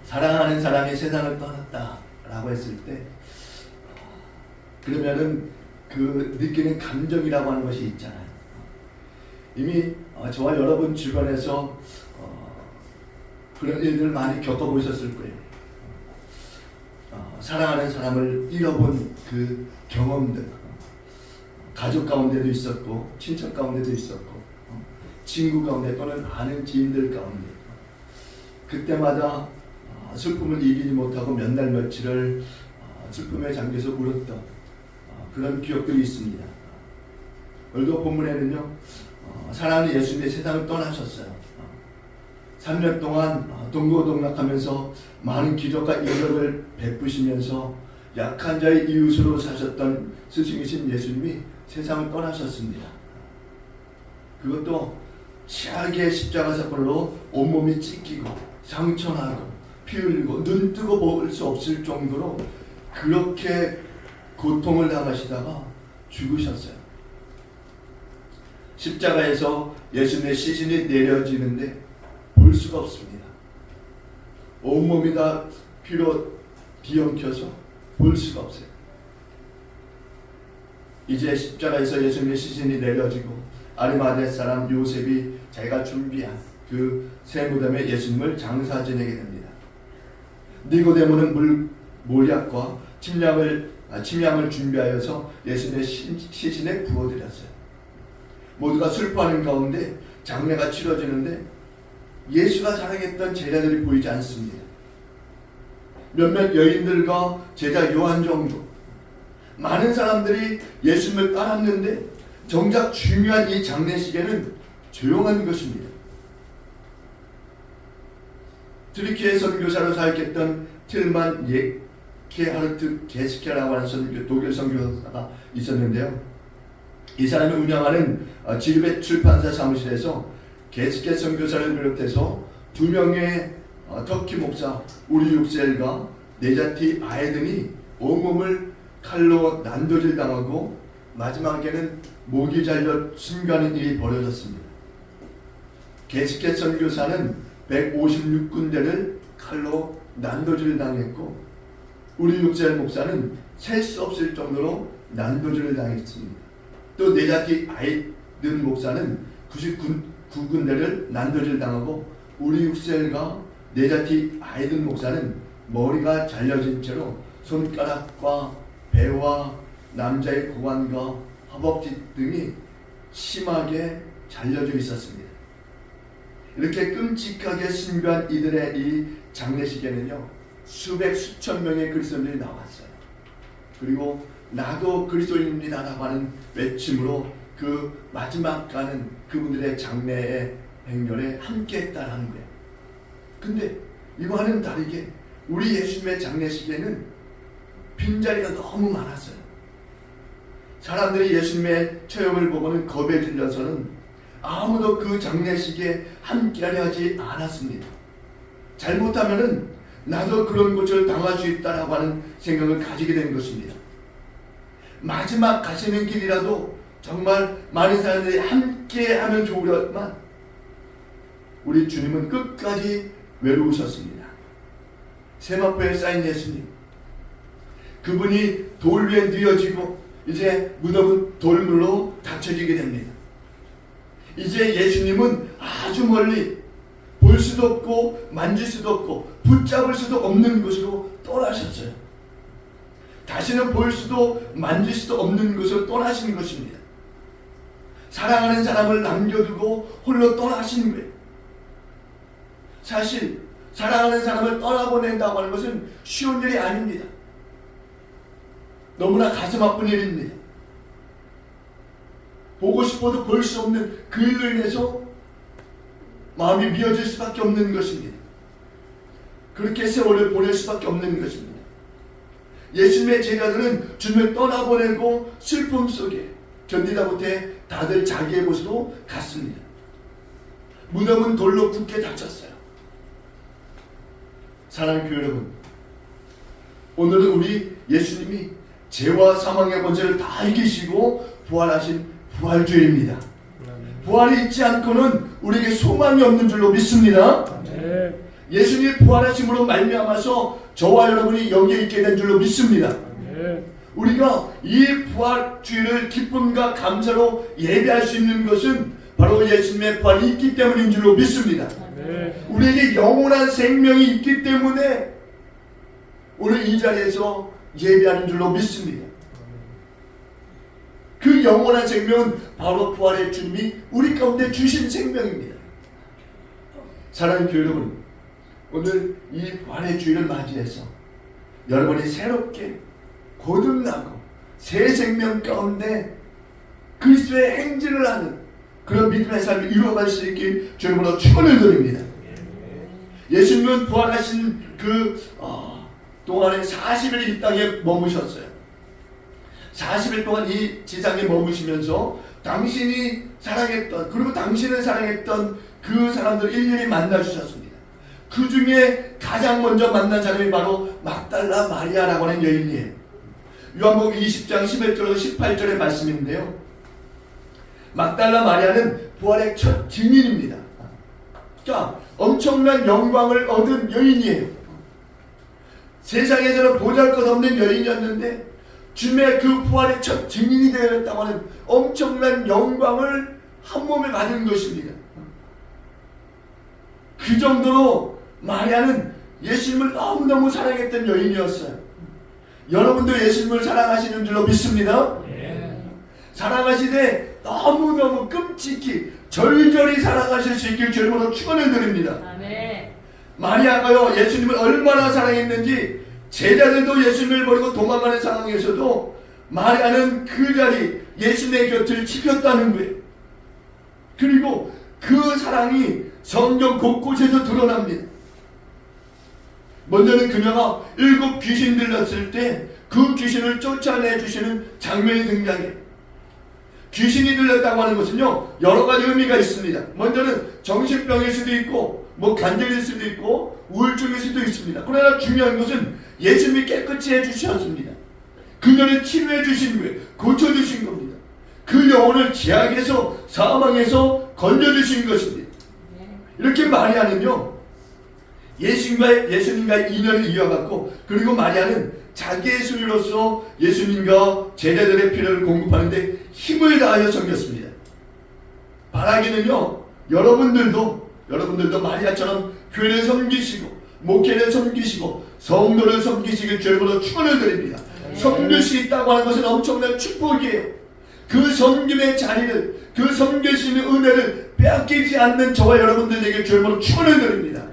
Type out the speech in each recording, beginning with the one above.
사랑하는 사람이 세상을 떠났다라고 했을 때 그러면은 그 느끼는 감정이라고 하는 것이 있잖아요. 이미 저와 여러분 주변에서 그런 일들 많이 겪어보셨을 거예요. 사랑하는 사람을 잃어본 그 경험들, 가족 가운데도 있었고 친척 가운데도 있었고 친구 가운데 또는 아는 지인들 가운데 그때마다 슬픔을 이기지 못하고 몇 날 며칠을 슬픔에 잠겨서 울었던 그런 기억들이 있습니다. 오늘도 본문에는요, 사랑하는 예수님이 세상을 떠나셨어요. 3년 동안 동고동락하면서 많은 기적과 이적을 베푸시면서 약한 자의 이웃으로 사셨던 스승이신 예수님이 세상을 떠나셨습니다. 그것도 치하게 십자가 사건으로 온몸이 찢기고 상처나고 피 흘리고 눈 뜨고 볼 수 없을 정도로 그렇게 고통을 당하시다가 죽으셨어요. 십자가에서 예수님의 시신이 내려지는데 볼 수가 없습니다. 온몸이 다 피로 뒤엉켜서 볼 수가 없어요. 이제 십자가에서 예수님의 시신이 내려지고 아리마대 사람 요셉이 자기가 준비한 그 새 무덤에 예수님을 장사 지내게 됩니다. 니고데모는 몰약과 침향을 준비하여서 예수님의 시신에 부어드렸어요. 모두가 슬퍼하는 가운데 장례가 치러지는데 예수가 사랑했던 제자들이 보이지 않습니다. 몇몇 여인들과 제자 요한 정도 많은 사람들이 예수님을 따랐는데 정작 중요한 이 장례식에는 조용한 것입니다. 트리키의 선교사로 사역했던 틀만 예케하르트 게스케라고 하는 독일 선교사가 있었는데요. 이 사람이 운영하는 지르벳 출판사 사무실에서 게스케 선교사를 비롯해서 2명의 터키 목사 우리 육셀과 네자티 아에든이 온몸을 칼로 난도질 당하고 마지막에는 목이 잘려 순교하는 일이 벌어졌습니다. 게스케 선교사는 156군데를 칼로 난도질 당했고 우리 육셀 목사는 셀 수 없을 정도로 난도질을 당했습니다. 또 네자티 아이든 목사는 99군데를 난도질 당하고 우리 육셀과 네자티 아이든 목사는 머리가 잘려진 채로 손가락과 배와 남자의 고관과 허벅지 등이 심하게 잘려져 있었습니다. 이렇게 끔찍하게 순교한 이들의 이 장례식에는요, 수천 명의 그리스도인들이 나왔어요. 그리고 나도 그리스도인입니다 라고 하는 외침으로 그 마지막 가는 그분들의 장례의 행렬에 함께 했다라는 거예요. 근데 이거와는 다르게 우리 예수님의 장례식에는 빈자리가 너무 많았어요. 사람들이 예수님의 처형을 보고는 겁에 질려서는 아무도 그 장례식에 함께하려 하지 않았습니다. 잘못하면은 나도 그런 것을 당할 수 있다라고 하는 생각을 가지게 된 것입니다. 마지막 가시는 길이라도 정말 많은 사람들이 함께하면 좋으려만 우리 주님은 끝까지 외로우셨습니다. 세마포에 쌓인 예수님, 그분이 돌 위에 뉘어지고 이제 무덤은 돌물로 닫혀지게 됩니다. 이제 예수님은 아주 멀리 볼 수도 없고 만질 수도 없고 붙잡을 수도 없는 곳으로 떠나셨어요. 다시는 볼 수도 만질 수도 없는 곳으로 떠나신 것입니다. 사랑하는 사람을 남겨두고 홀로 떠나신 거예요. 사실 사랑하는 사람을 떠나보낸다고 하는 것은 쉬운 일이 아닙니다. 너무나 가슴 아픈 일입니다. 보고 싶어도 볼 수 없는 그 일로 인해서 마음이 미어질 수밖에 없는 것입니다. 그렇게 세월을 보낼 수밖에 없는 것입니다. 예수님의 제자들은 주님을 떠나보내고 슬픔 속에 견디다 못해 다들 자기의 곳으로 갔습니다. 무덤은 돌로 굳게 닫혔어요. 사랑하는 교회 여러분, 오늘은 우리 예수님이 죄와 사망의 권세를 다 이기시고 부활하신 부활주일입니다. 부활이 있지 않고는 우리에게 소망이 없는 줄로 믿습니다. 예수님이 부활하심으로 말미암아서 저와 여러분이 여기에 있게 된 줄로 믿습니다. 우리가 이 부활주의를 기쁨과 감사로 예배할 수 있는 것은 바로 예수님의 부활이 있기 때문인 줄로 믿습니다. 우리에게 영원한 생명이 있기 때문에 오늘 이 자리에서 예배하는 줄로 믿습니다. 그 영원한 생명은 바로 부활의 주님이 우리 가운데 주신 생명입니다. 사랑하는 교회 여러분, 오늘 이 부활의 주일을 맞이해서 여러분이 새롭게 거듭나고 새 생명 가운데 그리스도의 행진을 하는 그런 믿음의 삶을 이루어갈 수 있길 주님으로 축원을 드립니다. 예수님은 부활하신 그 동안에 40일 이 땅에 머무셨어요. 40일 동안 이 지상에 머무시면서 당신이 사랑했던, 그리고 당신을 사랑했던 그 사람들 일일이 만나주셨습니다. 그 중에 가장 먼저 만난 사람이 바로 막달라 마리아라고 하는 여인이에요. 요한복음 20장 11절로 18절의 말씀인데요, 막달라 마리아는 부활의 첫 증인입니다. 자, 엄청난 영광을 얻은 여인이에요. 세상에서는 보잘것없는 여인이었는데 주님의 그 부활의 첫 증인이 되었다고 하는 엄청난 영광을 한 몸에 받은 것입니다. 그 정도로 마리아는 예수님을 너무너무 사랑했던 여인이었어요. 여러분도 예수님을 사랑하시는 줄로 믿습니다. 사랑하시되 너무너무 끔찍히 절절히 사랑하실 수 있길 주님으로 축원을 드립니다. 마리아가요, 예수님을 얼마나 사랑했는지 제자들도 예수님을 버리고 도망가는 상황에서도 마리아는 그 자리 예수님의 곁을 지켰다는 거예요. 그리고 그 사랑이 성경 곳곳에서 드러납니다. 먼저는 그녀가 7 귀신 들렸을 때 그 귀신을 쫓아내주시는 장면이 등장해요. 귀신이 들렸다고 하는 것은요, 여러 가지 의미가 있습니다. 먼저는 정신병일 수도 있고 간절일 수도 있고 우울증일 수도 있습니다. 그러나 중요한 것은 예수님이 깨끗이 해주셨습니다. 그녀를 치료해 주신 거예요. 고쳐주신 겁니다. 그 영혼을 죄악에서 사망에서 건져주신 것입니다. 이렇게 마리아는요, 예수님과 인연을 이어갔고, 그리고 마리아는 자기의 수리로서 예수님과 제자들의 필요를 공급하는데 힘을 다하여 섬겼습니다. 바라기는요, 여러분들도 마리아처럼 교회를 섬기시고 목회를 섬기시고 성도를 섬기시길 주님으로 축원을 드립니다. 섬길 수 있다고 하는 것은 엄청난 축복이에요. 그 섬김의 자리를, 그 섬길 수 있는 은혜를 빼앗기지 않는 저와 여러분들에게 주님으로 축원을 드립니다.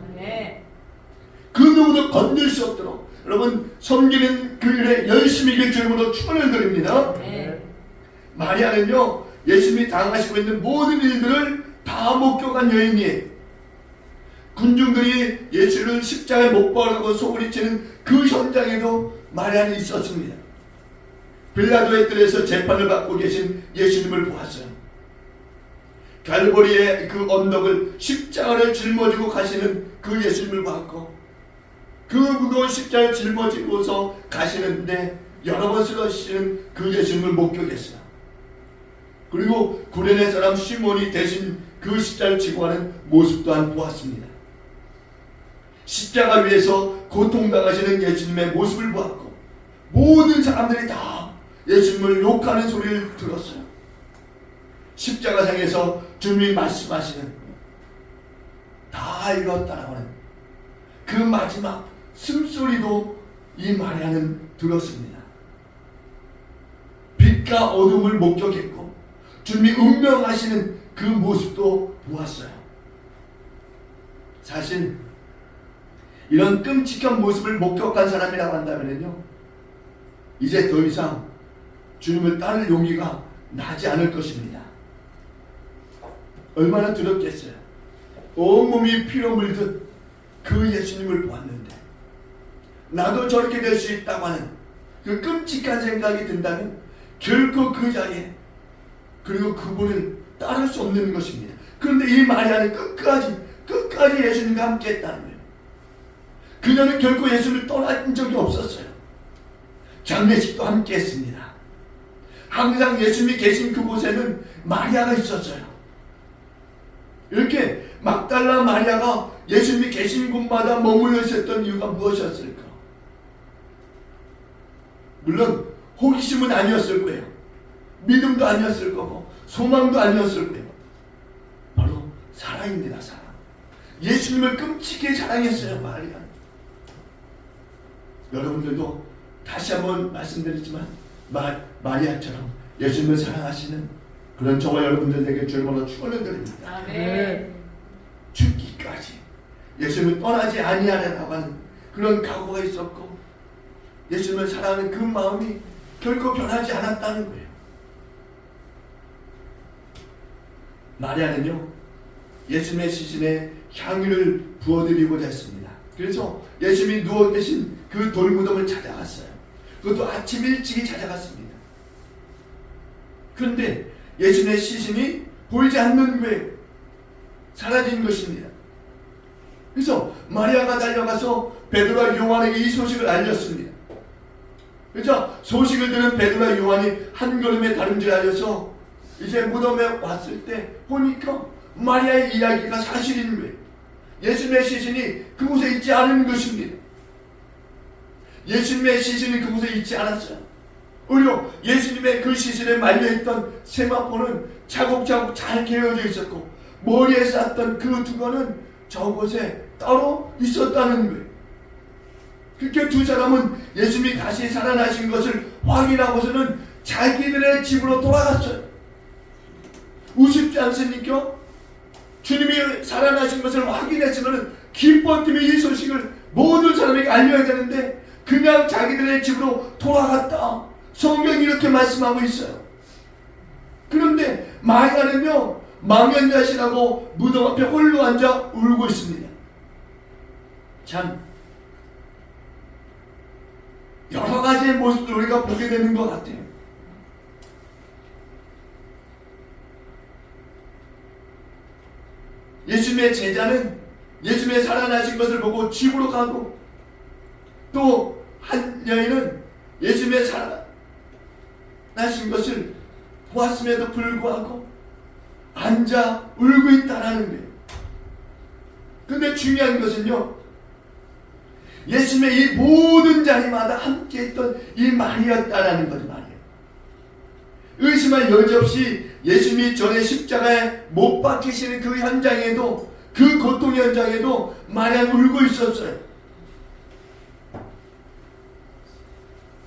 그 누구도 건들 수 없도록 여러분 섬기는 그 일에 열심히 이길 주님으로 축원을 드립니다. 마리아는요, 예수님이 당하시고 있는 모든 일들을 다 목격한 여인이에요. 군중들이 예수를 십자가에 못 박으라고 소리치는 그 현장에도 마리아는 있었습니다. 빌라도의 뜰에서 재판을 받고 계신 예수님을 보았어요. 갈보리의 그 언덕을 십자가를 짊어지고 가시는 그 예수님을 봤고, 그 무거운 십자가를 짊어지고서 가시는데 여러 번 쓰러지시는 그 예수님을 목격했어요. 그리고 구레네 사람 시몬이 대신 그 십자가를 지고 가는 모습 또한 보았습니다. 십자가 위에서 고통당하시는 예수님의 모습을 보았고, 모든 사람들이 다 예수님을 욕하는 소리를 들었어요. 십자가상에서 주님이 말씀하시는 다 이뤘다라고 하는 그 마지막 숨소리도 이 마리아는 들었습니다. 빛과 어둠을 목격했고 주님이 운명하시는 그 모습도 보았어요. 사실 이런 끔찍한 모습을 목격한 사람이라고 한다면요, 이제 더 이상 주님을 따를 용기가 나지 않을 것입니다. 얼마나 두렵겠어요. 온몸이 피로 물듯 그 예수님을 보았는데 나도 저렇게 될 수 있다고 하는 그 끔찍한 생각이 든다면 결코 그 자리에, 그리고 그분을 따를 수 없는 것입니다. 그런데 이 마리아는 끝까지 예수님과 함께 했다는 거예요. 그녀는 결코 예수님을 떠난 적이 없었어요. 장례식도 함께 했습니다. 항상 예수님이 계신 그곳에는 마리아가 있었어요. 이렇게 막달라 마리아가 예수님이 계신 곳마다 머물러 있었던 이유가 무엇이었을까? 물론 호기심은 아니었을 거예요. 믿음도 아니었을 거고 소망도 아니었을 거예요. 바로 사랑입니다. 사랑. 예수님을 끔찍하게 사랑했어요. 마리아. 여러분들도 다시 한번 말씀드리지만 마리아처럼 예수님을 사랑하시는 그런 저와 여러분들에게 주님으로 축원을 드립니다. 아멘. 죽기까지 예수님을 떠나지 아니하리라고 하는 그런 각오가 있었고 예수님을 사랑하는 그 마음이 결코 변하지 않았다는 거예요. 마리아는요 예수님의 시신에 향유를 부어드리고자 했습니다. 그래서 예수님이 누워 계신 그 돌무덤을 찾아갔어요. 그것도 아침 일찍이 찾아갔습니다. 그런데 예수님의 시신이 보이지 않는 거예요. 사라진 것입니다. 그래서 마리아가 달려가서 베드로와 요한에게 이 소식을 알렸습니다. 그래서 소식을 들은 베드로와 요한이 한 걸음에 다름질하여서 이제 무덤에 왔을 때 보니까 마리아의 이야기가 사실인 거예요. 예수님의 시신이 그곳에 있지 않은 것입니다. 예수님의 시신이 그곳에 있지 않았어요. 오히려 예수님의 그 시신에 말려있던 세마포는 차곡차곡 잘 개어져 있었고 머리에 쌌던 그 두건은 저곳에 따로 있었다는 거예요. 그렇게 두 사람은 예수님이 다시 살아나신 것을 확인하고서는 자기들의 집으로 돌아갔어요. 우습지 않습니까? 주님이 살아나신 것을 확인했으면 기뻐 뛰며 이 소식을 모든 사람에게 알려야 되는데 그냥 자기들의 집으로 돌아갔다. 성경이 이렇게 말씀하고 있어요. 그런데 마리아는요 망연자실하고 무덤 앞에 홀로 앉아 울고 있습니다. 참 여러 가지의 모습을 우리가 보게 되는 것 같아요. 예수님의 제자는 예수님의 살아나신 것을 보고 집으로 가고 또 한 여인은 예수님의 살아나신 것을 보았음에도 불구하고 앉아 울고 있다라는 거예요. 근데 중요한 것은요 예수님의 이 모든 자리마다 함께 있던 이 마리아였다라는 거죠. 마리아. 의심할 여지 없이 예수님이 전에 십자가에 못 박히시는 그 현장에도 그 고통 현장에도 마리아는 울고 있었어요.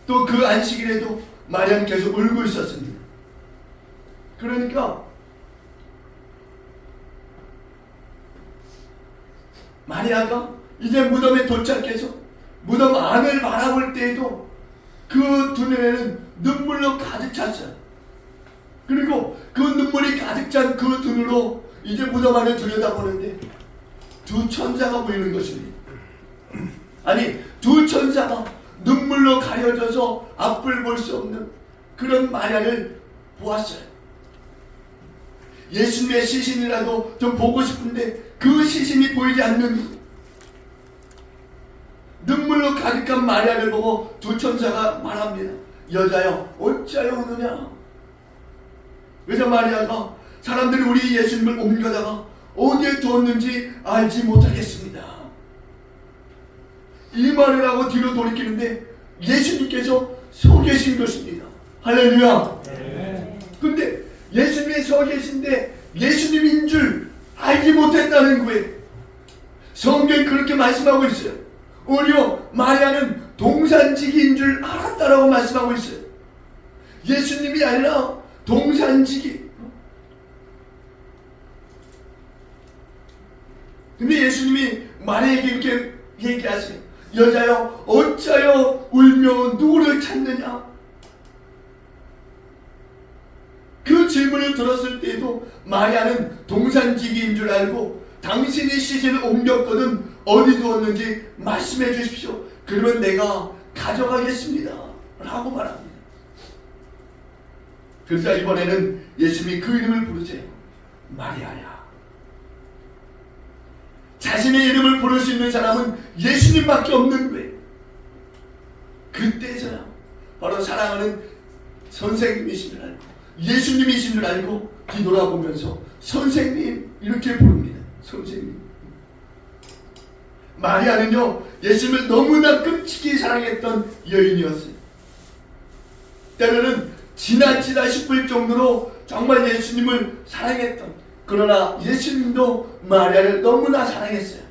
또 그 안식일에도 마리아는 계속 울고 있었습니다. 그러니까 마리아가 이제 무덤에 도착해서 무덤 안을 바라볼 때에도 그 두 눈에는 눈물로 가득 찼어요. 그리고 그 눈물이 가득 찬 그 눈으로 이제 무덤 안을 들여다보는데 두 천사가 보이는 것입니다. 아니 두 천사가 눈물로 가려져서 앞을 볼 수 없는 그런 마리아를 보았어요. 예수님의 시신이라도 좀 보고 싶은데 그 시신이 보이지 않는 눈물로 가득한 마리아를 보고 두 천사가 말합니다. 여자여 어찌하여 우느냐. 그래서 마리아가 사람들이 우리 예수님을 옮겨다가 어디에 두었는지 알지 못하겠습니다. 이 말을 하고 뒤로 돌이키는데 예수님께서 서 계신 것입니다. 할렐루야. 근데 예수님이 서 계신데 예수님인 줄 알지 못했다는 거예요. 성경이 그렇게 말씀하고 있어요. 오히려 마리아는 동산지기인 줄 알았다라고 말씀하고 있어요. 예수님이 아니라 동산지기. 근데 예수님이 마리아에게 이렇게 얘기하세요. 여자여 어찌하여 울며 누구를 찾느냐. 그 질문을 들었을 때에도 마리아는 동산지기인 줄 알고 당신이 시신을 옮겼거든 어디 두었는지 말씀해 주십시오. 그러면 내가 가져가겠습니다 라고 말합니다. 그래서 이번에는 예수님이 그 이름을 부르세요. 마리아야. 자신의 이름을 부를 수 있는 사람은 예수님밖에 없는 거예요. 그때서야 바로 사랑하는 선생님이신 줄 알고 예수님이신 줄 알고 뒤돌아보면서 선생님 이렇게 부릅니다. 선생님. 마리아는요 예수님을 너무나 끔찍히 사랑했던 여인이었어요. 때로는 지나치다 싶을 정도로 정말 예수님을 사랑했던, 그러나 예수님도 마리아를 너무나 사랑했어요.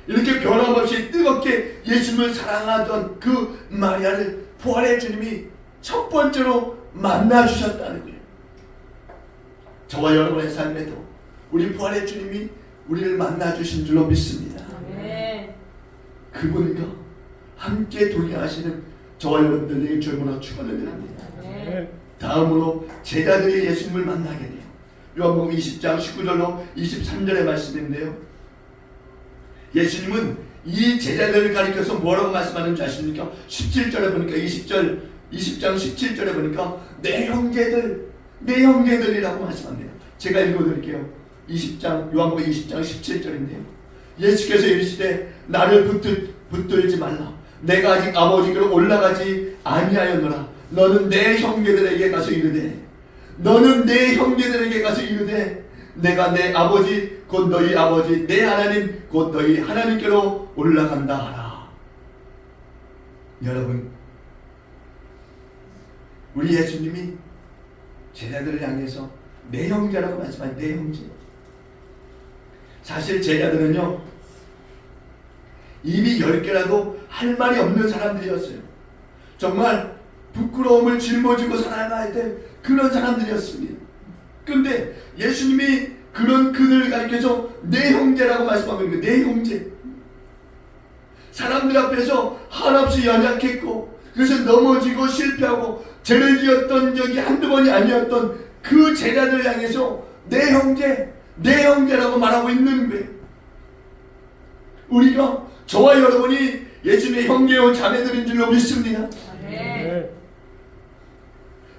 이렇게 변함없이 뜨겁게 예수님을 사랑하던 그 마리아를 부활의 주님이 첫 번째로 만나주셨다는 거예요. 저와 여러분의 삶에도 우리 부활의 주님이 우리를 만나주신 줄로 믿습니다. 그분과 함께 동행하시는 저와 여러분들에게 주님으로 축원을 드립니다. 다음으로 제자들이 예수님을 만나게 돼요. 요한복음 20장 19절로 23절의 말씀인데요, 예수님은 이 제자들을 가리켜서 뭐라고 말씀하는지 아십니까? 17절에 보니까 20장 17절에 보니까 내 형제들이라고 말씀합니다. 제가 읽어드릴게요. 요한복음 20장 17절인데요. 예수께서 이르시되 나를 붙들지 말라. 내가 아직 아버지께로 올라가지 아니하였노라. 너는 내 형제들에게 가서 이르되 내가 내 아버지 곧 너희 아버지 내 하나님 곧 너희 하나님께로 올라간다 하라. 여러분, 우리 예수님이 제자들을 향해서 내 형제라고 말씀한 내 형제. 사실 제자들은요 이미 10개라도 할 말이 없는 사람들이었어요. 정말 부끄러움을 짊어지고 살아가야 될 그런 사람들이었습니다. 그런데 예수님이 그런 그들을 가리켜서 내 형제라고 말씀하고 있는 거예요. 내 형제. 사람들 앞에서 한없이 연약했고 그래서 넘어지고 실패하고 죄를 지었던 적이 한두 번이 아니었던 그 제자들을 향해서 내 형제라고 말하고 있는 거예요. 우리가, 저와 여러분이 예수님의 형제요 자매들인 줄로 믿습니다.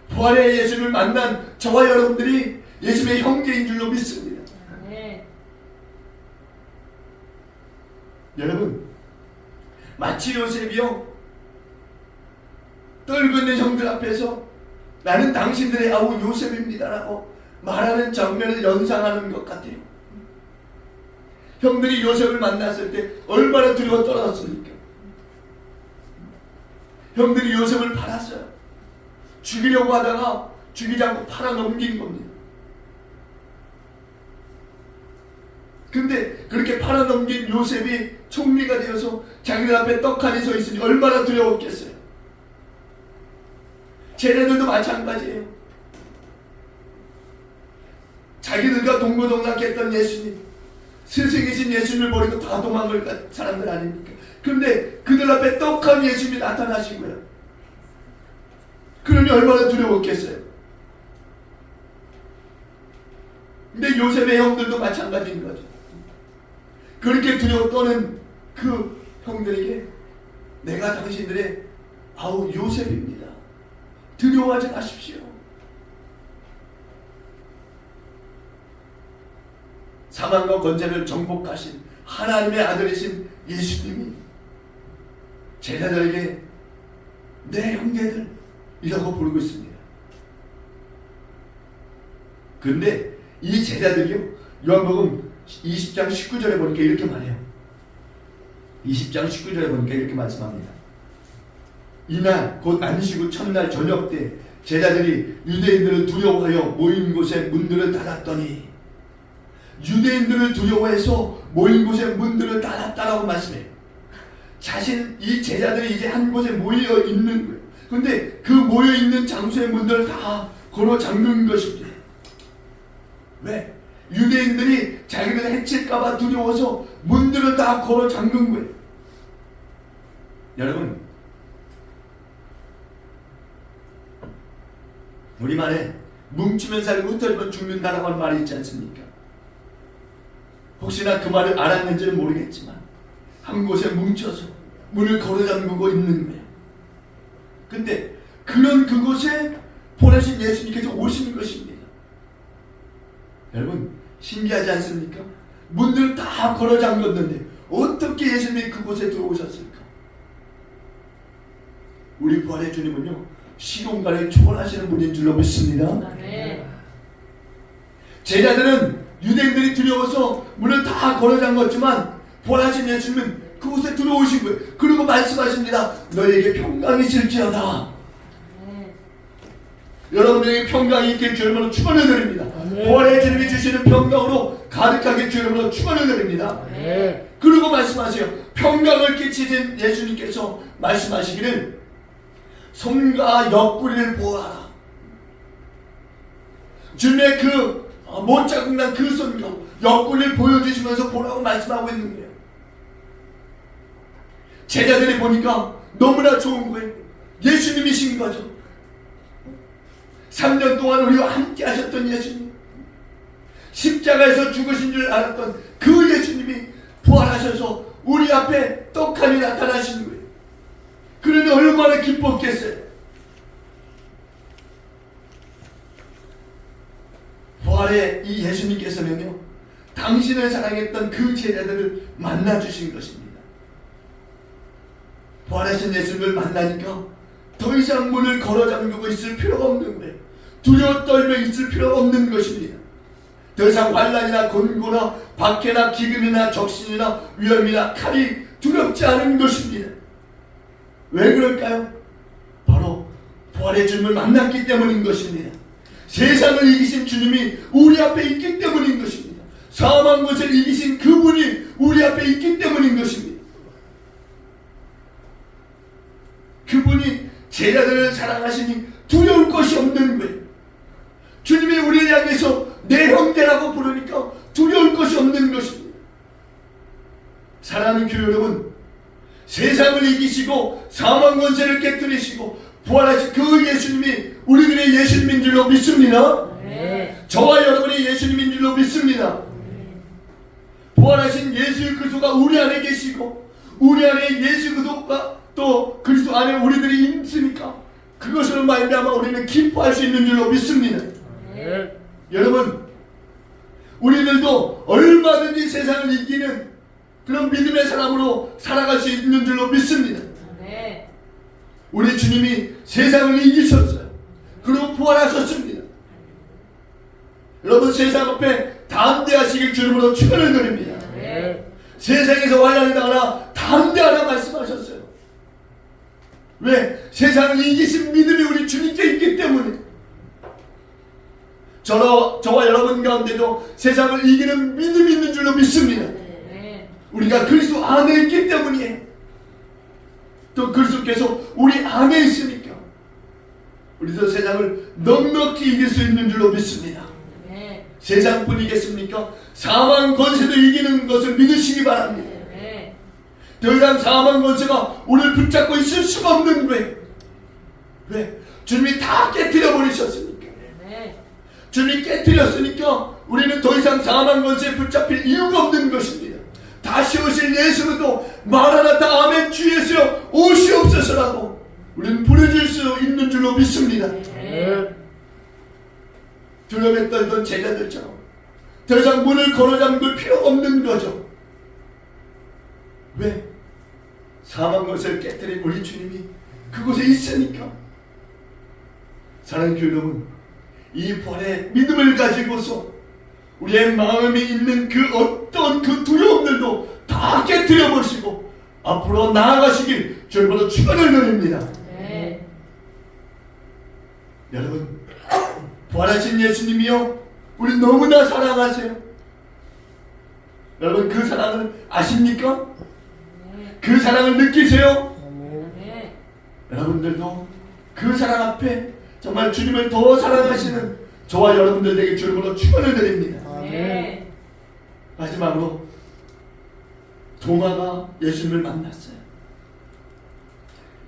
부활의 예수님을 만난 저와 여러분들이 예수님의 형제인 줄로 믿습니다. 여러분, 마치 요셉이요 떨고 있는 형들 앞에서 나는 당신들의 아우 요셉입니다라고 말하는 장면을 연상하는 것 같아요. 형들이 요셉을 만났을 때 얼마나 두려워 떨었습니까? 형들이 요셉을 팔았어요. 죽이려고 하다가 죽이지 않고 팔아 넘긴 겁니다. 근데 그렇게 팔아 넘긴 요셉이 총리가 되어서 자기들 앞에 떡하니 서 있으니 얼마나 두려웠겠어요. 쟤네들도 마찬가지예요. 자기들과 동고동락했던 예수님, 스승이신 예수님을 버리고 다 도망갈 사람들 아닙니까? 그런데 그들 앞에 떡한 예수님이 나타나신 거예요. 그러니 얼마나 두려웠겠어요. 근데 요셉의 형들도 마찬가지인 거죠. 그렇게 두려워 떠는 그 형들에게 내가 당신들의 아우 요셉입니다. 두려워하지 마십시오. 사망과 권세를 정복하신 하나님의 아들이신 예수님이 제자들에게 내 형제들이라고 부르고 있습니다. 그런데 이 제자들이요 요한복음 20장 19절에 보니까 이렇게 말해요. 20장 19절에 보니까 이렇게 말씀합니다. 이날 곧 안식 후 첫날 저녁 때 제자들이 유대인들을 두려워하여 모인 곳에 문들을 닫았더니, 유대인들을 두려워해서 모인 곳에 문들을 닫았다라고 말씀해요. 이 제자들이 이제 한 곳에 모여 있는 거예요. 그런데 그 모여 있는 장소의 문들을 다 걸어 잠근 것입니다. 왜? 유대인들이 자기를 해칠까봐 두려워서 문들을 다 걸어 잠근 거예요. 여러분, 우리말에 뭉치면 살고 흩어지면 죽는다라고 하는 말이 있지 않습니까? 혹시나 그 말을 알았는지는 모르겠지만 한 곳에 뭉쳐서 문을 걸어 잠그고 있는 거예요. 근데 그런 그곳에 보내신 예수님께서 오시는 것입니다. 여러분, 신기하지 않습니까? 문들 다 걸어 잠겼는데 어떻게 예수님이 그곳에 들어오셨을까? 우리 부활의 주님은요 시공간을 초월하시는 분인 줄로 믿습니다. 네. 제자들은 유대인들이 두려워서 문을 다 걸어 잠갔지만 부활하신 예수님은 그곳에 들어오신 거예요. 그리고 말씀하십니다. 너에게 평강이 있을지어다. 여러분에게 평강이 있길 주님으로 축원을 드립니다. 부활의 주님이 주시는 평강으로 가득하게 주님으로 축원을 드립니다. 그리고 말씀하세요. 평강을 끼치신 예수님께서 말씀하시기를 손과 옆구리를 보아라. 주님의 그 못 자국 난 그 손과 옆구리를 보여주시면서 보라고 말씀하고 있는 거예요. 제자들이 보니까 너무나 좋은 거예요. 예수님이신 거죠. 3년 동안 우리와 함께 하셨던 예수님, 십자가에서 죽으신 줄 알았던 그 예수님이 부활하셔서 우리 앞에 떡하니 나타나시는 거예요. 그러니 얼마나 기뻤겠어요. 부활의 이 예수님께서는요, 당신을 사랑했던 그 제자들을 만나주신 것입니다. 부활하신 예수님을 만나니까 더 이상 문을 걸어 잠그고 있을 필요가 없는 거예요. 두려워 떨며 있을 필요가 없는 것입니다. 더 이상 환난이나 곤고나 박해나 기근이나 적신이나 위험이나 칼이 두렵지 않은 것입니다. 왜 그럴까요? 바로 부활의 주님을 만났기 때문인 것입니다. 세상을 이기신 주님이 우리 앞에 있기 때문인 것입니다. 사망 것을 이기신 그분이 우리 앞에 있기 때문인 것입니다. 그분이 제자들을 사랑하시니 두려울 것이 없는 거예요. 주님이 우리를 향해서 내 형제라고 부르니까 두려울 것이 없는 것입니다. 사랑하는 교회 여러분, 세상을 이기시고 사망 권세를 깨뜨리시고 부활하신 그 예수님이 우리들의 예수님인 줄로 믿습니다. 저와 여러분이 예수님인 줄로 믿습니다. 부활하신 예수 그리스도가 우리 안에 계시고 우리 안에 예수 그리스도가 또 그리스도 안에 우리들이 있으니까 그것으로 말미암아 우리는 기뻐할 수 있는 줄로 믿습니다. 여러분, 우리들도 얼마든지 세상을 이기는 그런 믿음의 사람으로 살아갈 수 있는 줄로 믿습니다. 우리 주님이 세상을 이기셨어요. 그리고 부활하셨습니다. 여러분, 세상 앞에 담대하시길 주님으로 축원을 드립니다. 세상에서 환난이 나거나 담대하라 말씀하셨어요. 왜? 세상을 이기신 믿음이 우리 주님께 있기 때문에. 저와 여러분 가운데도 세상을 이기는 믿음이 있는 줄로 믿습니다. 우리가 그리스도 안에 있기 때문이에요. 또 그리스도께서 우리 안에 있으니까 우리도 세상을 넉넉히 이길 수 있는 줄로 믿습니다. 세상뿐이겠습니까? 사망 권세도 이기는 것을 믿으시기 바랍니다. 더 이상 사망 권세가 우리를 붙잡고 있을 수가 없는 거예요. 왜? 주님이 다 깨뜨려 버리셨으니까. 주님이 깨뜨렸으니까 우리는 더 이상 사망 권세에 붙잡힐 이유가 없는 것입니다. 다시 오실 예수도 마라나타 아멘 주 예수여 오시옵소서라고 우리는 부르짖을 수 있는 줄로 믿습니다. 두려움에 떨던 제자들처럼 더 이상 문을 걸어 잠글 필요가 없는 거죠. 왜? 사망 것을 깨뜨린 우리 주님이 그곳에 있으니까. 사랑하는 교회 여러분, 이 부활의 믿음을 가지고서 우리의 마음에 있는 그 어떤 그 두려움들도 다 깨뜨려 버리시고 앞으로 나아가시길 주님으로 축원을 드립니다. 여러분, 부활하신 예수님이요, 우리 너무나 사랑하세요. 여러분, 그 사랑을 아십니까? 그 사랑을 느끼세요? 여러분들도 그 사랑 앞에 정말 주님을 더 사랑하시는 저와 여러분들 되게 주님으로 축원을 드립니다. 마지막으로 도마가 예수님을 만났어요.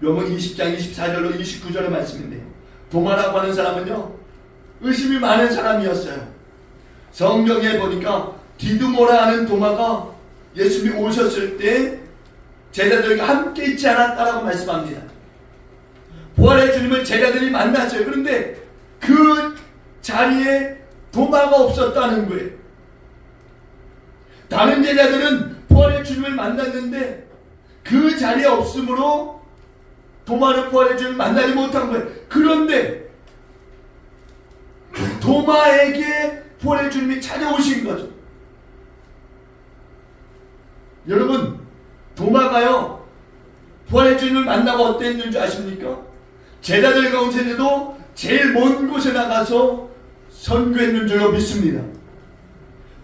요번 20장 24절로 29절의 말씀인데요. 도마라고 하는 사람은요, 의심이 많은 사람이었어요. 성경에 보니까 디두모라 하는 도마가 예수님이 오셨을 때 제자들과 함께 있지 않았다라고 말씀합니다. 부활의 주님을 제자들이 만났어요. 그런데 그 자리에 도마가 없었다는 거예요. 다른 제자들은 부활의 주님을 만났는데 그 자리에 없으므로 도마는 부활의 주님을 만나지 못한 거예요. 그런데 도마에게 부활의 주님이 찾아오신 거죠. 여러분, 도마가요 부활의 주님을 만나고 어땠는지 아십니까? 제자들 가운데도 제일 먼 곳에 나가서 선교했는 줄로 믿습니다.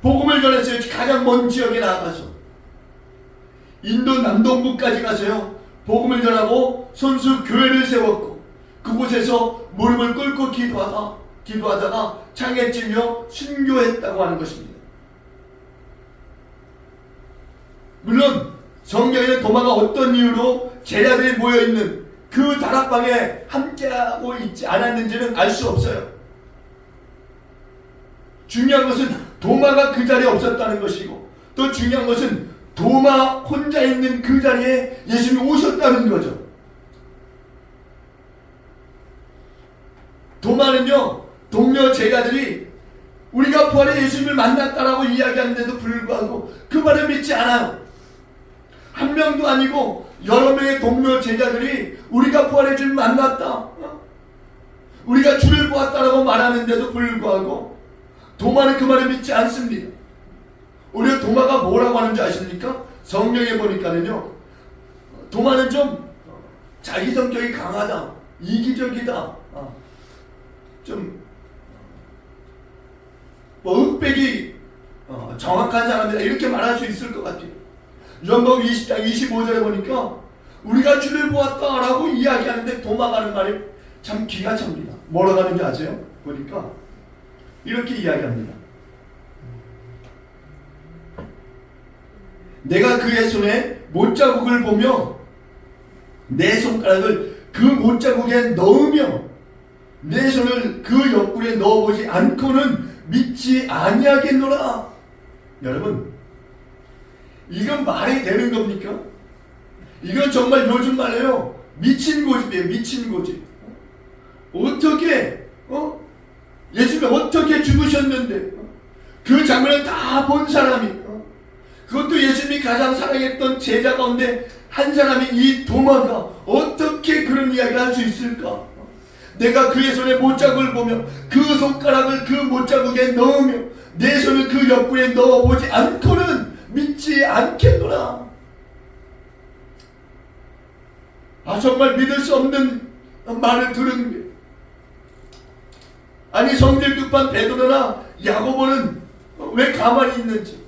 복음을 전했어요. 가장 먼 지역에 나가서 인도 남동부까지 가서요 복음을 전하고 손수 교회를 세웠고, 그곳에서 무릎을 꿇고 기도하다가 창에 찌며 순교했다고 하는 것입니다. 물론 성경에는 도마가 어떤 이유로 제자들이 모여있는 그 다락방에 함께하고 있지 않았는지는 알 수 없어요. 중요한 것은 도마가 그 자리에 없었다는 것이고, 또 중요한 것은 도마 혼자 있는 그 자리에 예수님이 오셨다는 거죠. 도마는요 동료 제자들이 우리가 부활의 예수님을 만났다라고 이야기하는데도 불구하고 그 말을 믿지 않아요. 한 명도 아니고 여러 명의 동료 제자들이 우리가 부활의 주님을 만났다, 우리가 주를 보았다라고 말하는데도 불구하고 도마는 그 말을 믿지 않습니다. 오히려 도마가 뭐라고 하는지 아십니까? 성경에 보니까는요 도마는 좀 자기 성격이 강하다, 이기적이다, 좀 흑백이 정확한 사람이다, 이렇게 말할 수 있을 것 같아요. 요한복음 20장 25절에 보니까 우리가 주를 보았다라고 이야기하는데 도마가 하는 말이 참 기가 찹니다. 뭐라고 하는지 아세요? 보니까 이렇게 이야기합니다. 내가 그의 손에 못자국을 보며 내 손가락을 그 못자국에 넣으며 내 손을 그 옆구리에 넣어보지 않고는 믿지 아니하겠노라. 여러분, 이건 말이 되는 겁니까? 이건 정말 요즘 말로요 미친 고집이에요. 미친 고집. 어떻게 예수님이 어떻게 죽으셨는데 그 장면을 다 본 사람이, 그것도 예수님이 가장 사랑했던 제자 가운데 한 사람이 이 도마가 어떻게 그런 이야기를 할 수 있을까? 내가 그의 손에 못자국을 보며 그 손가락을 그 못자국에 넣으며 내 손을 그 옆구리에 넣어보지 않고는 믿지 않겠노라. 정말 믿을 수 없는 말을 들은 게, 아니 성질 급한 베드로나 야고보는 왜 가만히 있는지,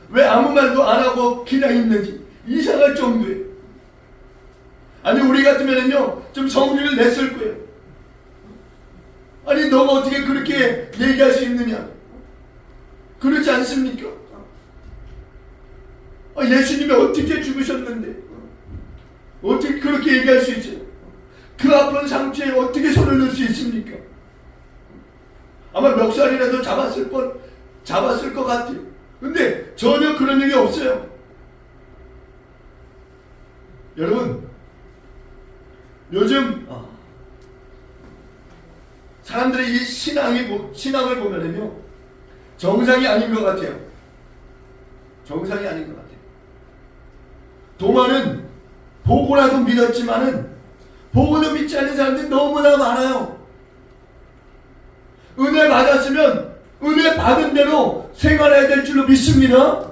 왜 아무 말도 안 하고 그냥 있는지 이상할 정도예요. 아니 우리 같으면은요 좀 성질을 냈을 거예요. 아니 너가 어떻게 그렇게 얘기할 수 있느냐, 그렇지 않습니까? 예수님이 어떻게 죽으셨는데 어떻게 그렇게 얘기할 수 있어요? 그 아픈 상처에 어떻게 손을 넣을 수 있습니까? 아마 멱살이라도 잡았을 것 같아요. 근데 전혀 그런 일이 없어요. 여러분, 요즘 사람들의 이 신앙을 보면은요 정상이 아닌 것 같아요. 정상이 아닌 것 같아요. 도마는 보고라도 믿었지만은 보고도 믿지 않는 사람들이 너무나 많아요. 은혜 받았으면 은혜 받은 대로 생활해야 될 줄로 믿습니다.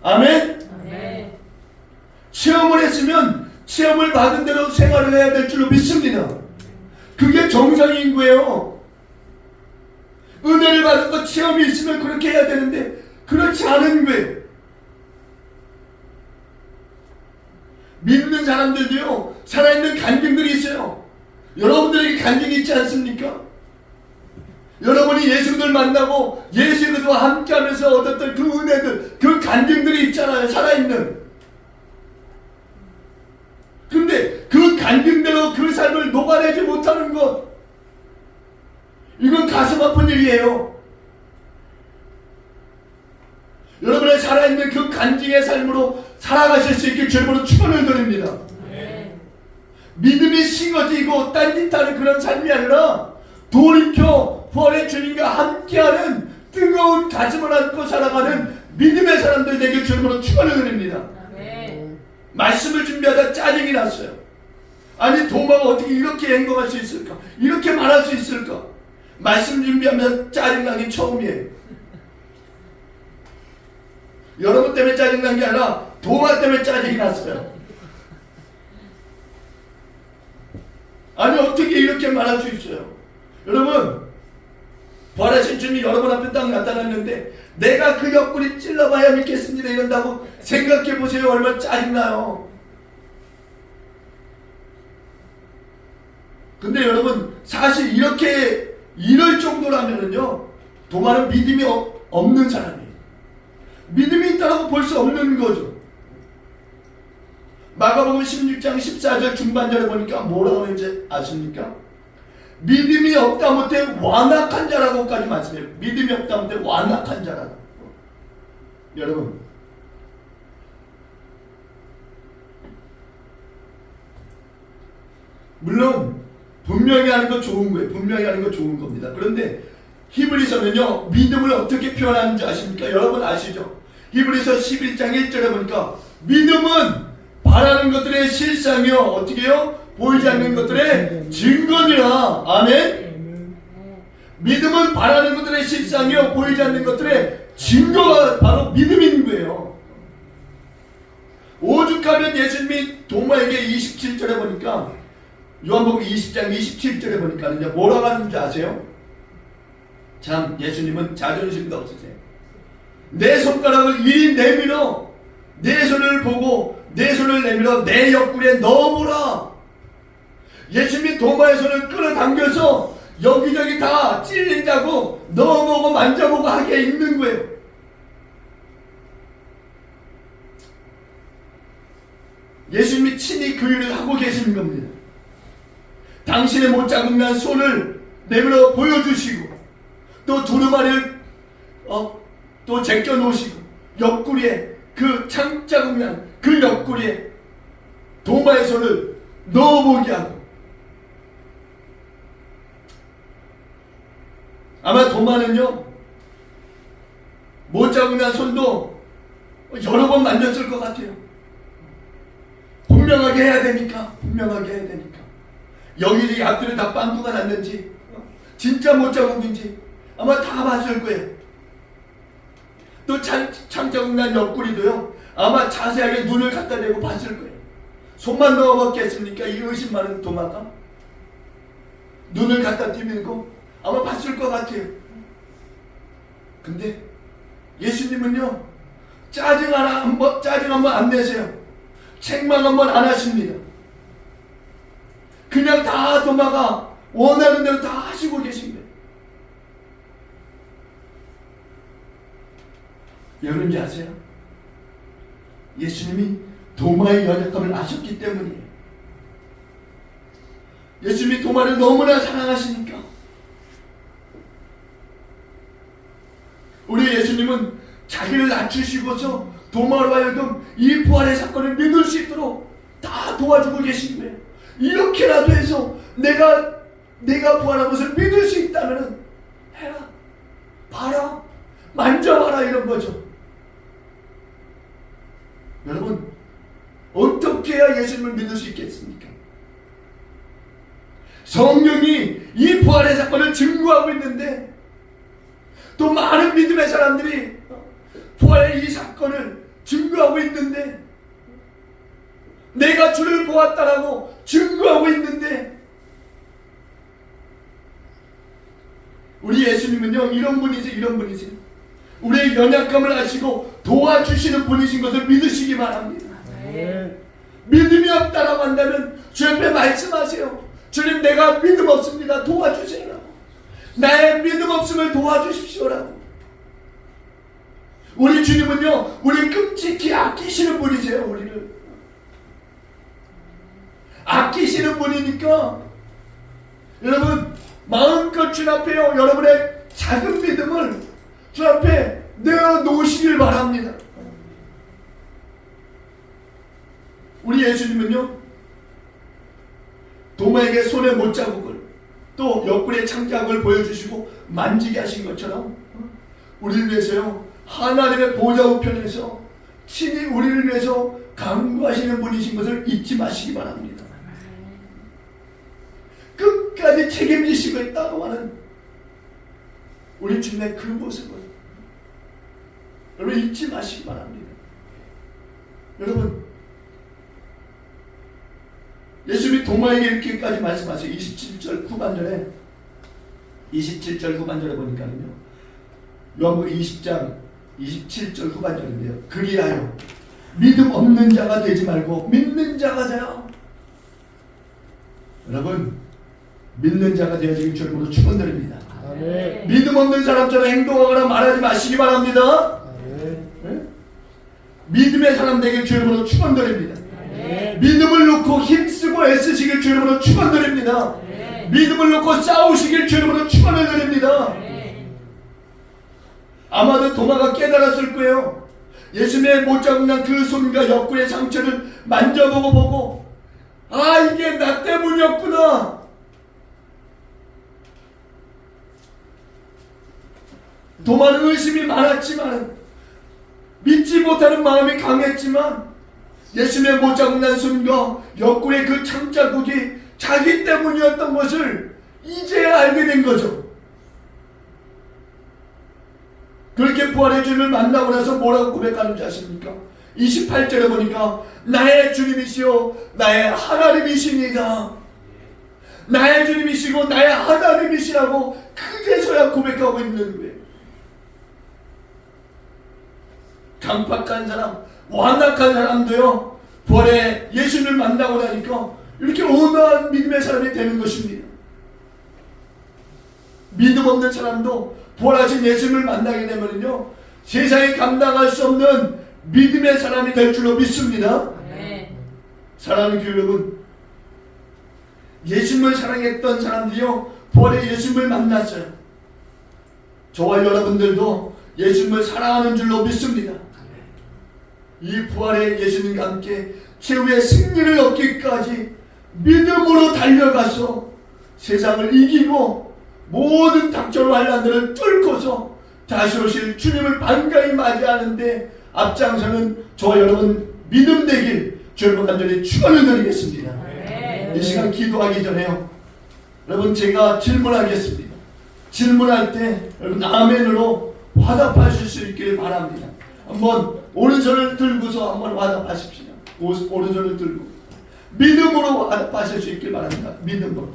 아멘? 체험을 했으면 체험을 받은 대로 생활을 해야 될 줄로 믿습니다. 그게 정상인 거예요. 은혜를 받았고 체험이 있으면 그렇게 해야 되는데 그렇지 않은 거예요. 믿는 사람들도요 살아있는 간증들이 있어요. 여러분들에게 간증이 있지 않습니까? 여러분이 예수를 만나고 예수 그리스도와 함께하면서 얻었던 그 은혜들, 그 간증들이 있잖아요. 살아있는. 근데 그 간증대로 그 삶을 녹아내지 못하는 것, 이건 가슴 아픈 일이에요. 여러분의 살아있는 그 간증의 삶으로 살아가실 수 있게 주님으로 축원을 드립니다. 믿음이 식어지고 딴짓하는 그런 삶이 아니라 돌이켜 부활의 주님과 함께하는 뜨거운 가슴을 안고 살아가는 믿음의 사람들 되길 주님으로 축원을 드립니다. 말씀을 준비하다 짜증이 났어요. 아니 도마가 어떻게 이렇게 행동할 수 있을까? 이렇게 말할 수 있을까? 말씀 준비하면 짜증나기 처음이에요. 여러분 때문에 짜증난 게 아니라 도마 때문에 짜증이 났어요. 아니 어떻게 이렇게 말할 수 있어요? 여러분, 부활하신 주님이 여러분 앞에 딱 나타났는데 내가 그 옆구리 찔러봐야 믿겠습니다 이런다고 생각해 보세요. 얼마나 짜증나요. 근데 여러분, 사실 이렇게 이럴 정도라면은요, 도마는 믿음이 없는 사람이에요. 믿음이 있다고 볼 수 없는 거죠. 마가복음 16장 14절 중반절에 보니까 뭐라고 하는지 아십니까? 믿음이 없다 못해 완악한 자라고까지 말씀해요. 믿음이 없다 못해 완악한 자라고. 여러분, 물론 분명히 하는 거 좋은 거예요. 분명히 하는 거 좋은 겁니다. 그런데 히브리서는요, 믿음을 어떻게 표현하는지 아십니까? 여러분 아시죠? 히브리서 11장 1절에 보니까 믿음은 바라는 것들의 실상이요, 어떻게 해요? 보이지 않는 것들의 증거니라. 아멘? 믿음은 바라는 것들의 실상이요, 보이지 않는 것들의 증거가 바로 믿음인 거예요. 오죽하면 예수님이 도마에게 27절에 보니까, 요한복음 20장 27절에 보니까 이제 뭐라고 하는지 아세요? 참 예수님은 자존심도 없으세요. 내 손가락을 이리 내밀어 내 손을 보고 내 손을 내밀어 내 옆구리에 넣어보라. 예수님이 도마의 손을 끌어당겨서 여기저기 다 찔린다고 넣어보고 만져보고 하게 있는 거예요. 예수님이 친히 그 일을 하고 계시는 겁니다. 당신의 못 자국난 손을 내밀어 보여주시고 또 두루마리를 또 제껴 놓으시고 옆구리에 그 창자국난 그 옆구리에 도마의 손을 넣어보게 하고, 아마 도마는요 못 자국난 손도 여러 번 만졌을 것 같아요. 분명하게 해야 되니까, 분명하게 해야 되니까. 여기저기 앞들에 다 빵꾸가 났는지 진짜 못 자국인지 아마 다 봤을 거예요. 또 창자국 난 옆구리도요 아마 자세하게 눈을 갖다 대고 봤을 거예요. 손만 넣어봤겠습니까? 이 의심 많은 도마가 눈을 갖다 뒤밀고 아마 봤을 것 같아요. 근데 예수님은요 짜증 한번 안 내세요. 책망 한번 안 하십니다. 그냥 다 도마가 원하는 대로 다 하시고 계신 거예요. 왜 그런지 아세요? 예수님이 도마의 연약함을 아셨기 때문이에요. 예수님이 도마를 너무나 사랑하시니까. 우리 예수님은 자기를 낮추시고서 도마로 하여금 이 부활의 사건을 믿을 수 있도록 다 도와주고 계신 거예요. 이렇게라도 해서 내가 부활한 것을 믿을 수 있다면 해라, 봐라, 만져봐라 이런 거죠. 여러분, 어떻게 해야 예수님을 믿을 수 있겠습니까? 성령이 이 부활의 사건을 증거하고 있는데 또 많은 믿음의 사람들이 부활의 이 사건을 증거하고 있는데, 내가 주를 보았다라고 증거하고 있는데, 우리 예수님은요 이런 분이세요. 이런 분이세요. 우리의 연약함을 아시고 도와주시는 분이신 것을 믿으시기 바랍니다. 믿음이 없다라고 한다면 주 옆에 말씀하세요. 주님, 내가 믿음 없습니다. 도와주세요. 나의 믿음 없음을 도와주십시오라고. 우리 주님은요 우리 끔찍히 아끼시는 분이세요. 우리를 아끼시는 분이니까 여러분 마음껏 주 앞에요 여러분의 작은 믿음을 주 앞에 내어놓으시길 바랍니다. 우리 예수님은요 도마에게 손의 못자국을 또 옆구리의 창자국을 보여주시고 만지게 하신 것처럼 우리를 위해서요 하나님의 보좌 우편에서 친히 우리를 위해서 강구하시는 분이신 것을 잊지 마시기 바랍니다. 끝까지 책임지시고 있다고 하는 우리 주님의 그 모습을 여러분 잊지 마시기 바랍니다. 여러분, 예수님이 도마에게 이렇게까지 말씀하세요. 27절 후반절에 보니까요, 요한복음 20장 27절 후반절인데요. 그리하여 믿음 없는 자가 되지 말고 믿는 자가 되어. 여러분, 믿는 자가 되어지길 주님으로 축원드립니다. 아멘. 믿음 없는 사람처럼 행동하거나 말하지 마시기 바랍니다. 아멘. 네? 믿음의 사람 되길 주님으로 축원드립니다. 아멘. 믿음을 놓고 힘쓰고 애쓰시길 주님으로 축원드립니다. 아멘. 믿음을 놓고 싸우시길 주님으로 축원을 드립니다. 아멘. 아마도 도마가 깨달았을 거예요. 예수님의 못 잡는 그 손과 옆구리의 상처를 만져보고 아, 이게 나 때문이었구나. 도마는 의심이 많았지만, 믿지 못하는 마음이 강했지만, 예수님의 못 잡는 손과 옆구리의 그 창자국이 자기 때문이었던 것을 이제야 알게 된 거죠. 그렇게 부활의 주님을 만나고 나서 뭐라고 고백하는지 아십니까? 28절에 보니까 나의 주님이시요 나의 하나님이십니다. 나의 주님이시고 나의 하나님이시라고 그제서야 고백하고 있는 거예요. 강팍한 사람, 완악한 사람도요, 부활의 예수님을 만나고 나니까 이렇게 온화한 믿음의 사람이 되는 것입니다. 믿음 없는 사람도 부활하신 예수님을 만나게 되면요, 세상이 감당할 수 없는 믿음의 사람이 될 줄로 믿습니다. 네. 사랑하는 교회 여러분, 예수님을 사랑했던 사람들이요, 부활의 예수님을 만났어요. 저와 여러분들도 예수님을 사랑하는 줄로 믿습니다. 이 부활의 예수님과 함께 최후의 승리를 얻기까지 믿음으로 달려가서 세상을 이기고 모든 닥쳐올 환난들을 뚫고서 다시 오실 주님을 반가이 맞이하는데 앞장서는 저와 여러분 믿음 되길 주님을 간절히 축원을 드리겠습니다. 네. 이 시간 기도하기 전에요, 여러분 제가 질문하겠습니다. 질문할 때 여러분 아멘으로 화답하실 수 있기를 바랍니다. 한번 오른손을 들고서 한번 화답하십시오. 오른손을 들고 믿음으로 화답하실 수 있길 바랍니다. 믿음으로.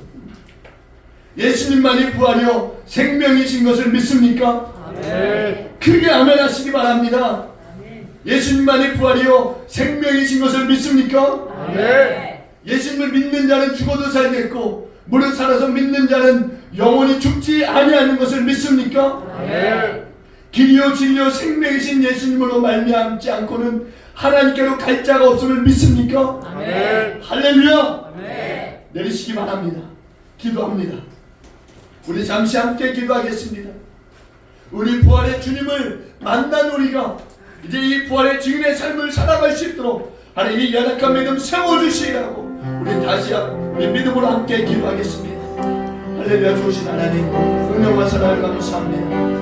예수님만이 부활이요 생명이신 것을 믿습니까? 아멘. 크게 아멘 하시기 바랍니다. 아멘. 예수님만이 부활이요 생명이신 것을 믿습니까? 아멘. 예수님을 믿는 자는 죽어도 살겠고 무릇 살아서 믿는 자는 영원히 죽지 아니하는 것을 믿습니까? 아멘. 길이요 진리요 생명이신 예수님으로 말미암지 않고는 하나님께로 갈 자가 없음을 믿습니까? 아멘. 할렐루야. 아멘. 내리시기 바랍니다. 기도합니다. 우리 잠시 함께 기도하겠습니다. 우리 부활의 주님을 만난 우리가 이제 이 부활의 주님의 삶을 살아갈 수 있도록 하나님 이 연약한 믿음 세워주시라고 우리 다시 우리 믿음으로 함께 기도하겠습니다. 할렐루야. 좋으신 하나님, 은혜와 사랑을 감사합니다.